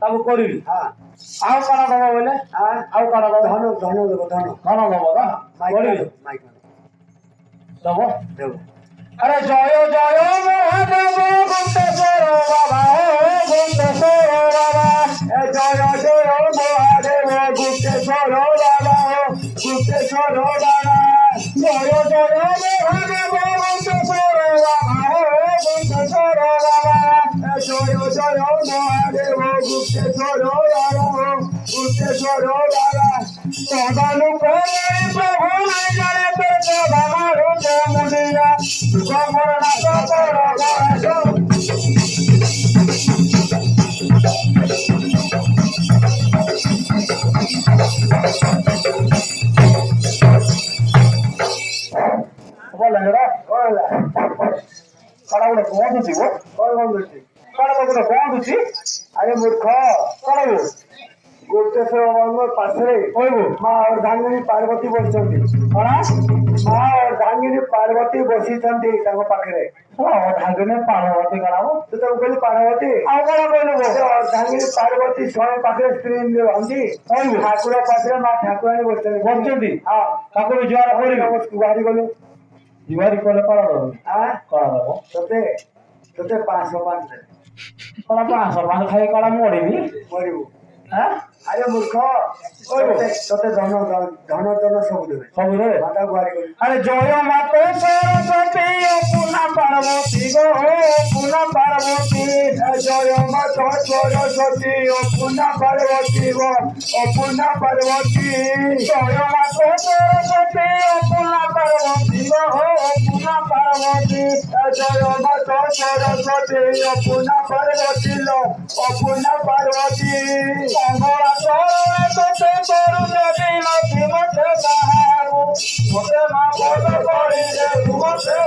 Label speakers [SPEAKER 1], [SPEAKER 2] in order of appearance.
[SPEAKER 1] তাকে করিবি
[SPEAKER 2] হ্যাঁ
[SPEAKER 1] ଆଉ କଣ ଦବ ବୋଇଲେ
[SPEAKER 2] হ্যাঁ
[SPEAKER 1] ଆଉ କଣ ଦବ
[SPEAKER 2] ধন ধন দেবো ধন
[SPEAKER 1] ଧନ ଦବ ତ
[SPEAKER 2] মাইক
[SPEAKER 1] କରିବି
[SPEAKER 2] মাইক
[SPEAKER 1] ଦବ
[SPEAKER 2] দেবো
[SPEAKER 1] আরে জয় জয় মহাদেব গুপ্তেশ্বর বাবা ও গুপ্তেশ্বর বাবা
[SPEAKER 2] এ জয় জয় মহাদেব গুপ্তেশ্বর বাবা গুপ্তেশ্বর বাবা
[SPEAKER 1] জয় জয় মহাদেব গুপ্তেশ্বর বাবা ও গুপ্তেশ্বর বাবা
[SPEAKER 2] জয় জয় মহাদেব গুপ্তেশ্বর বাবা গুপ্তেশ্বর বাবা
[SPEAKER 1] তদানু করে প্রভু নাই জানে তো বাবা রূপ মুনিয়া সুখ মরণ সতর বয়স বলে রে
[SPEAKER 2] বলা
[SPEAKER 1] କଣ ଗୋଟେ ଗନ୍ଧୁଛି ଗୋ
[SPEAKER 2] କଣ କରୁଛି
[SPEAKER 1] କଣ ଗୋଟେ ଗନ୍ଧୁଛି
[SPEAKER 2] আরে মূর্খ
[SPEAKER 1] କଣ ଗୋ
[SPEAKER 2] গুপ্তেশ্বর বাবার পাশে
[SPEAKER 1] କହିବୁ
[SPEAKER 2] মা অর্ধাঙ্গিনী পার্বতী বসিଛନ୍ତି
[SPEAKER 1] କଣ
[SPEAKER 2] মা অর্ধাঙ্গিনী পার্বতী বসিଛନ୍ତି ତାଙ୍କ ପାଖରେ
[SPEAKER 1] ଢାଙ୍ଗିନେ ପାର୍ବତୀ କଣ
[SPEAKER 2] ତୁ ତାକୁ କହିଲି ପାର୍ବତୀ
[SPEAKER 1] ଆଉ କଣ କହିଲୁ ଗୋ
[SPEAKER 2] ଅର୍ଧାଙ୍ଗିনী ପାର୍ବତୀ ସ୍ୱୟଂ ପାଖରେ ସ୍ତ୍ରୀ ରହନ୍ତି
[SPEAKER 1] କହିବୁ
[SPEAKER 2] ଠାକୁର ପାଖରେ ମା ଠାକୁରାଣୀ ବସିଛନ୍ତି
[SPEAKER 1] ବସିଛନ୍ତି
[SPEAKER 2] ହଁ
[SPEAKER 1] ଠାକୁର ଜୁହାର କରିବି
[SPEAKER 2] ବାହାରି ଗଲୁ
[SPEAKER 1] ଜୁହାରି କଲେ କଣ ଦବ
[SPEAKER 2] ଆଁ
[SPEAKER 1] କଣ ଦବ
[SPEAKER 2] ତତେ ତତେ 505
[SPEAKER 1] କଣ 500 ଖାଇ କଣ ମରିବି
[SPEAKER 2] ମରିବୁ
[SPEAKER 1] হ্যাঁ
[SPEAKER 2] আরে মূর্খ তোতে ধন ধন ধন সবু দেবে
[SPEAKER 1] সবু রে
[SPEAKER 2] মাতা গুয়ারি গলি
[SPEAKER 1] আরে জয় মাতে সরস্বতী ও পুনা পার্বতী গো পুনা পার্বতী
[SPEAKER 2] জয় মা সরস্বতী ও পুনা পার্বতী গো ও পুনা পার্বতী
[SPEAKER 1] জয় মাতে সরস্বতী ও পুনা পার্বতী গো পুনা পার্বতী
[SPEAKER 2] জয় মা সরস্বতী ও পুনা পার্বতী লো ও পুনা পার্বতী
[SPEAKER 1] মঙ্গলা চরণে তোতে করুণে বিনতি মতে বাহারু মতে মা বল করিলে মতে